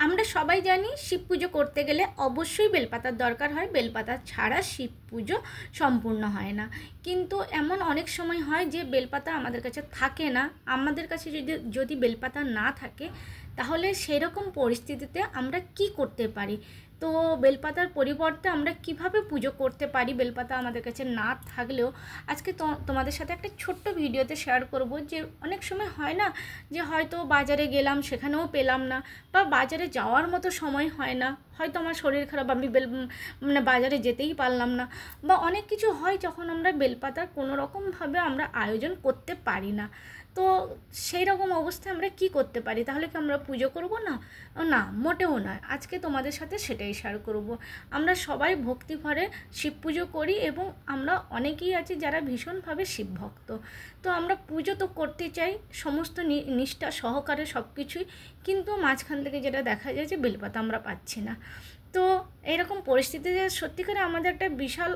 আমরা সবাই জানি শিব পুজো করতে গেলে অবশ্যই বেলপাতার দরকার হয়। বেলপাতা ছাড়া শিব পুজো সম্পূর্ণ হয় না। কিন্তু এমন অনেক সময় হয় যে বেলপাতা আমাদের কাছে থাকে না। আমাদের কাছে যদি বেলপাতা না থাকে তাহলে সেরকম পরিস্থিতিতে আমরা কি করতে পারি? তো বেলপাতার পরিবর্তে আমরা কিভাবে পুজো করতে পারি বেলপাতা আমাদের কাছে না থাকলেও, আজকে তোমাদের সাথে একটা ছোট্ট ভিডিওতে শেয়ার করব। যে অনেক সময় হয় না যে হয়তো বাজারে গেলাম সেখানেও পেলাম না, বা বাজারে যাওয়ার মতো সময় হয় না, হয়তো আমার শরীর খারাপ, আমি বাজারে যেতেই পারলাম না, বা অনেক কিছু হয় যখন আমরা বেলপাতার কোনো রকমভাবে আমরা আয়োজন করতে পারি না। তো সেই রকম অবস্থায় আমরা কি করতে পারি? তাহলে কি আমরা পুজো করব না? না, মোটেও নয়। আজকে তোমাদের সাথে সেটাই শেয়ার করব। আমরা সবাই ভক্তি ভরে শিব পুজো করি এবং আমরা অনেকেই আছি যারা ভীষণভাবে শিব ভক্ত। তো আমরা পুজো তো করতে চাই সমস্ত নিষ্ঠা সহকারে সব কিছুই, কিন্তু মাঝখান থেকে যেটা দেখা যায় যে বেলপাতা আমরা পাচ্ছি না। তো এইরকম পরিস্থিতিতে সত্যিকারে আমাদের একটা বিশাল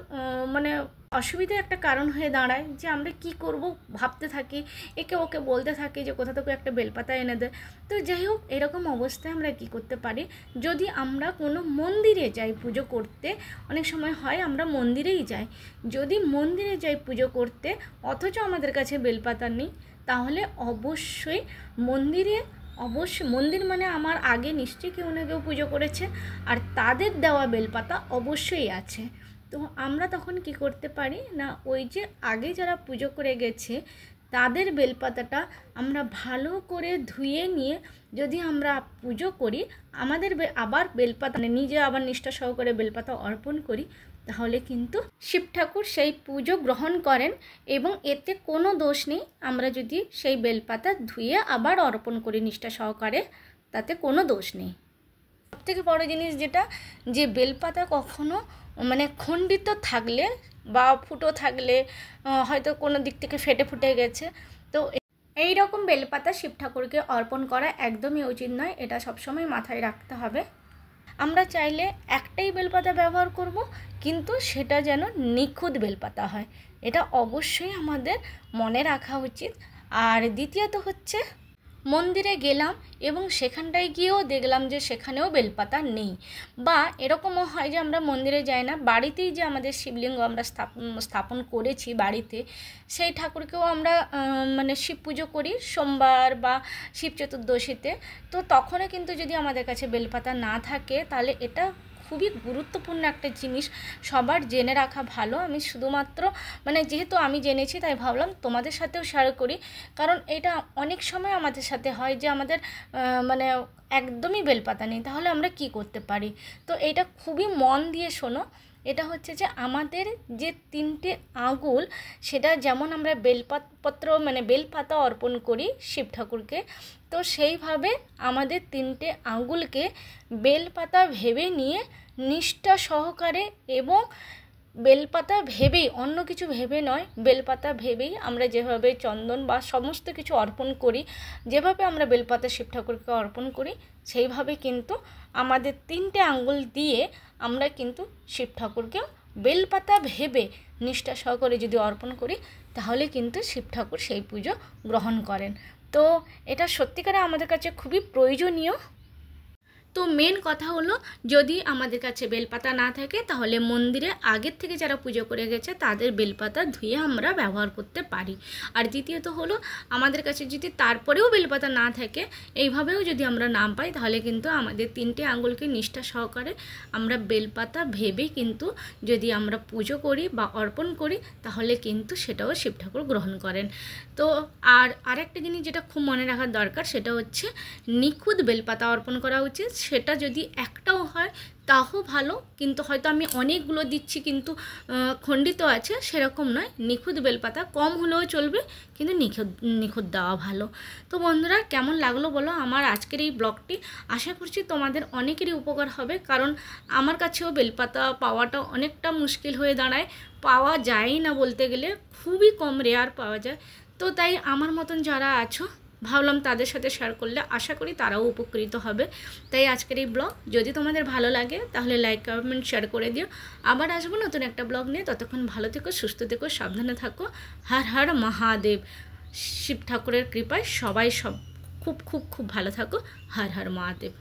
অসুবিধার একটা কারণ হয়ে দাঁড়ায় যে আমরা কি করব ভাবতে থাকি, একে ওকে বলতে থাকি যে কোথা থেকে একটা বেলপাতা এনে দেয়। তো যাই হোক, এরকম অবস্থায় আমরা কি করতে পারি? যদি আমরা কোনো মন্দিরে যাই পুজো করতে, অনেক সময় হয় আমরা মন্দিরেই যাই, যদি মন্দিরে যাই পুজো করতে অথচ আমাদের কাছে বেলপাতা নেই, তাহলে অবশ্যই মন্দির মানে আমার আগে নিশ্চয়ই কেউ না কেউ পুজো করেছে, আর তাদের দেওয়া বেলপাতা অবশ্যই আছে। তো আমরা তখন কি করতে পারি না, ওই যে আগে যারা পুজো করে গেছে তাদের বেলপাতাটা আমরা ভালো করে ধুয়ে নিয়ে যদি আমরা পুজো করি, আমাদের আবার বেলপাতা নিজে আবার নিষ্ঠা সহকারে বেলপাতা অর্পণ করি, তাহলে কিন্তু শিব ঠাকুর সেই পুজো গ্রহণ করেন এবং এতে কোনো দোষ নেই। আমরা যদি সেই বেলপাতা ধুয়ে আবার অর্পণ করি নিষ্ঠা সহকারে, তাতে কোনো দোষ নেই। সবথেকে বড় জিনিস যেটা, যে বেলপাতা কখনো খণ্ডিত থাকলে বা ফুটো থাকলে, হয়তো কোনো দিক থেকে ফেটে গেছে, তো এই রকম বেলপাতা শিব ঠাকুরকে অর্পণ করা একদমই উচিত নয়। এটা সবসময় মাথায় রাখতে হবে। আমরা চাইলে একটাই বেলপাতা ব্যবহার করব, কিন্তু সেটা যেন নিখুঁত বেলপাতা হয়, এটা অবশ্যই আমাদের মনে রাখা উচিত। আর দ্বিতীয়ত হচ্ছে, মন্দিরে গেলাম এবং সেখানটায় গিয়েও দেখলাম যে সেখানেও বেলপাতা নেই, বা এরকমও হয় যে আমরা মন্দিরে যাই না, বাড়িতেই যে আমাদের শিবলিঙ্গ আমরা স্থাপন করেছি বাড়িতে, সেই ঠাকুরকেও আমরা শিব পুজো করি সোমবার বা শিব চতুর্দশীতে। তো তখনও কিন্তু যদি আমাদের কাছে বেলপাতা না থাকে, তাহলে এটা খুবই গুরুত্বপূর্ণ একটা জিনিস, সবার জেনে রাখা ভালো। আমি শুধুমাত্র যেহেতু আমি জেনেছি তাই ভাবলাম তোমাদের সাথেও শেয়ার করি, কারণ এটা অনেক সময় আমাদের সাথে হয় যে আমাদের একদমই বেলপাতা নেই, তাহলে আমরা কি করতে পারি? তো এটা খুবই মন দিয়ে শোনো। এটা হচ্ছে যে আমাদের যে 3টে আঙুল, সেটা যেমন আমরা বেলপাতা অর্পণ করি শিব ঠাকুরকে, তো সেইভাবে আমাদের 3টে আঙুলকে বেলপাতা ভেবে নিয়ে নিষ্ঠা সহকারে, এবং বেলপাতা ভেবেই, অন্য কিছু ভেবে নয়, বেলপাতা ভেবেই আমরা যেভাবে চন্দন বা সমস্ত কিছু অর্পণ করি, যেভাবে আমরা বেলপাতা শিব ঠাকুরকে অর্পণ করি, সেইভাবে কিন্তু আমাদের 3টে আঙ্গুল দিয়ে আমরা কিন্তু শিব ঠাকুরকেও বেলপাতা ভেবে নিষ্ঠা সহকারে যদি অর্পণ করি, তাহলে কিন্তু শিব ঠাকুর সেই পুজো গ্রহণ করেন। তো এটা সত্যিকারে আমাদের কাছে খুবই প্রয়োজনীয়। তো মেন কথা হলো, যদি আমাদের কাছে বেলপাতা না থাকে, তাহলে মন্দিরে আগের থেকে যারা পুজো করে গেছে তাদের বেলপাতা ধুয়ে আমরা ব্যবহার করতে পারি। আর দ্বিতীয়ত হলো, আমাদের কাছে যদি তারপরেও বেলপাতা না থাকে, এইভাবেও যদি আমরা না পাই, তাহলে কিন্তু আমাদের 3টে আঙ্গুলকে নিষ্ঠা সহকারে আমরা বেলপাতা ভেবে কিন্তু যদি আমরা পুজো করি বা অর্পণ করি, তাহলে কিন্তু সেটাও শিব ঠাকুর গ্রহণ করেন। তো আরেকটা জিনিস যেটা খুব মনে রাখার দরকার, সেটা হচ্ছে নিখুঁত বেলপাতা অর্পণ করা উচিত। সেটা যদি একটাও হয় তাও ভালো, কিন্তু হয়তো আমি অনেকগুলো দিচ্ছি কিন্তু খণ্ডিত আছে, সেরকম নয়। নিখুঁত বেলপাতা কম হলেও চলবে, কিন্তু নিখুঁত দেওয়া ভালো। তো বন্ধুরা, কেমন লাগলো বলো আমার আজকের এই ব্লগটি? আশা করছি তোমাদের অনেকেরই উপকার হবে, কারণ আমার কাছেও বেলপাতা পাওয়াটা অনেকটা মুশকিল হয়ে দাঁড়ায়, পাওয়া যায় না বলতে গেলে, খুবই কম, রেয়ার পাওয়া যায়। তো তাই আমার মতন যারা আছো, ভাবলাম তাদের সাথে শেয়ার করলে আশা করি তারাও উপকৃত হবে। তাই আজকের এই ব্লগ যদি তোমাদের ভালো লাগে, তাহলে লাইক, কমেন্ট, শেয়ার করে দিও। আবার আসবো নতুন একটা ব্লগ নিয়ে। ততক্ষণ ভালো থেকো, সুস্থ থেকো, সাবধানে থাকো। হর হর মহাদেব। শিব ঠাকুরের কৃপায় সবাই খুব খুব খুব ভালো থাকো। হর হর মহাদেব।